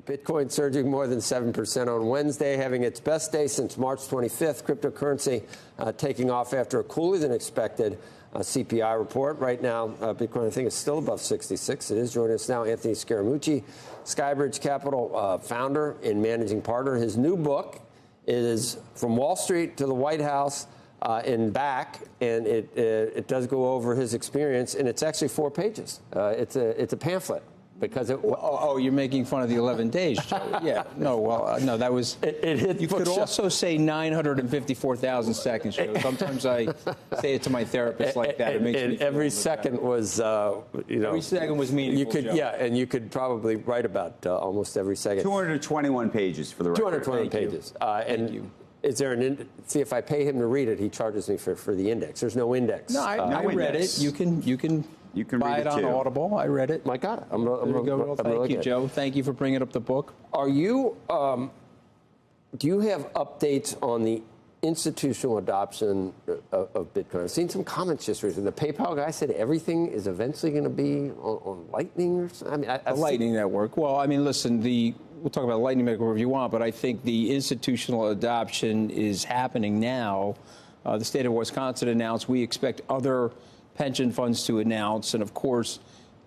Bitcoin surging more than 7% on Wednesday, having its best day since March 25th. Cryptocurrency taking off after a cooler than expected CPI report. Right now, Bitcoin, I think, is still above 66. It is. Joining us now, Anthony Scaramucci, SkyBridge Capital founder and managing partner. His new book is From Wall Street to the White House and Back, and it does go over his experience, and it's actually 4 pages. It's a pamphlet. Because you're making fun of the 11 days, Joe. Yeah, no, that was. It hit. You could also say 954,000 seconds, Joe. Sometimes I say it to my therapist like that. It makes me feel every second was, every second was meaningful. You could, Joe. and you could probably write about almost every second. 221 pages for the record. 221 pages. Thank you. Is there see, if I pay him to read it, he charges me for the index. There's no index. No, I read it. You can buy it on Audible. I read it. My God, I'm Thank you, Joe. Thank you for bringing up the book. Are you? Do you have updates on the institutional adoption of Bitcoin? I've seen some comments just recently. The PayPal guy said everything is eventually going to be on Lightning or something. I mean, the Lightning Network. Well, I mean, listen, we'll talk about Lightning Network if you want, but I think the institutional adoption is happening now. The state of Wisconsin announced we expect other pension funds to announce, and of course,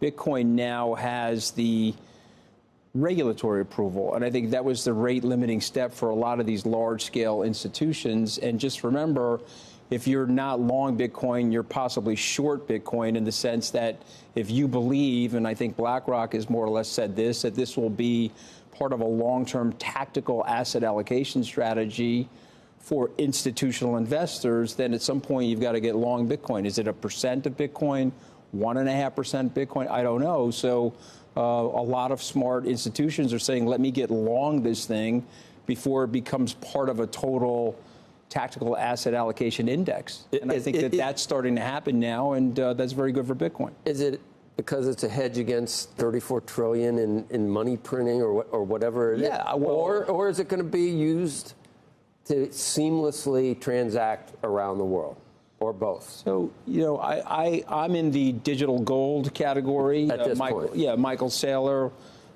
Bitcoin now has the regulatory approval, and I think that was the rate limiting step for a lot of these large-scale institutions. And just remember, if you're not long Bitcoin, you're possibly short Bitcoin in the sense that if you believe, and I think BlackRock has more or less said this, that this will be part of a long-term tactical asset allocation strategy for institutional investors, then at some point you've got to get long Bitcoin. Is it 1% of Bitcoin, 1.5% Bitcoin? I don't know. So a lot of smart institutions are saying, let me get long this thing before it becomes part of a total tactical asset allocation index. And I think that's starting to happen now, and that's very good for Bitcoin. Is it because it's a hedge against 34 trillion in money printing or whatever it is? Yeah. Well, or is it going to be used to seamlessly transact around the world, or both? So, I'm in the digital gold category. At this point. Yeah, Michael Saylor.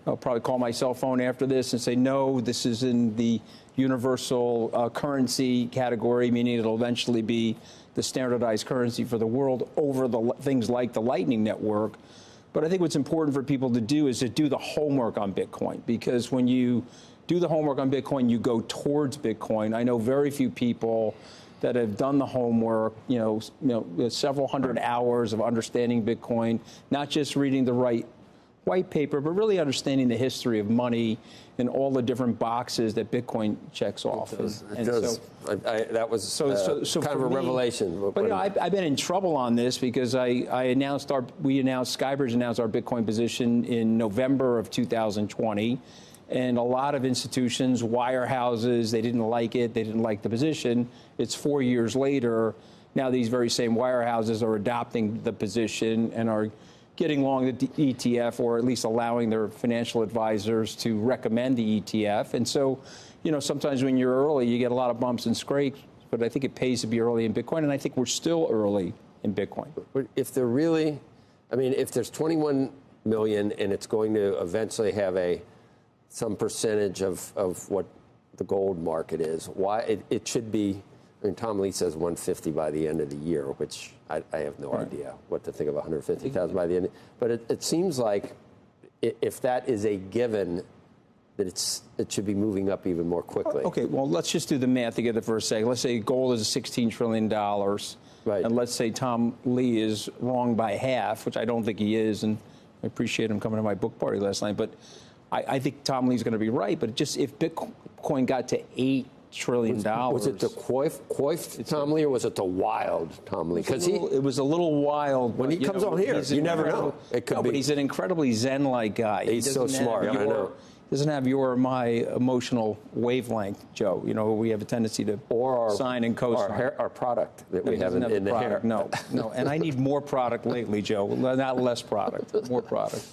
I'll probably call my cell phone after this and say, no, this is in the universal currency category, meaning it'll eventually be the standardized currency for the world over the things like the Lightning Network. But I think what's important for people to do is to do the homework on Bitcoin, because when you do the homework on Bitcoin, you go towards Bitcoin. I know very few people that have done the homework, several hundred hours of understanding Bitcoin, not just reading the right white paper, but really understanding the history of money and all the different boxes that Bitcoin checks off. That was kind of a revelation. But I've been in trouble on this because SkyBridge announced our Bitcoin position in November of 2020. And a lot of institutions, wirehouses, they didn't like it. They didn't like the position. It's 4 years later. Now these very same wirehouses are adopting the position and are getting long the ETF, or at least allowing their financial advisors to recommend the ETF. And so, sometimes when you're early, you get a lot of bumps and scrapes. But I think it pays to be early in Bitcoin. And I think we're still early in Bitcoin. But if if there's 21 million and it's going to eventually have some percentage of what the gold market is, why it should be. I mean, Tom Lee says 150 by the end of the year, which I have no idea what to think of 150,000 by the end. But it seems like if that is a given, that it should be moving up even more quickly. Okay, well, let's just do the math together for a second. Let's say gold is $16 trillion. Right. And let's say Tom Lee is wrong by half, which I don't think he is. And I appreciate him coming to my book party last night. But I think Tom Lee's going to be right. But just if Bitcoin got to $8 trillion. Was it the coiffed Tom Lee, or was it the wild Tom Lee? Because it was a little wild. When he comes on here, you never know. It could be. But he's an incredibly Zen-like guy. He's so smart. I know. Doesn't have your or my emotional wavelength, Joe. We have a tendency to sign and co-sign. Our product that we have in the hair. No. And I need more product lately, Joe. Not less product, more product.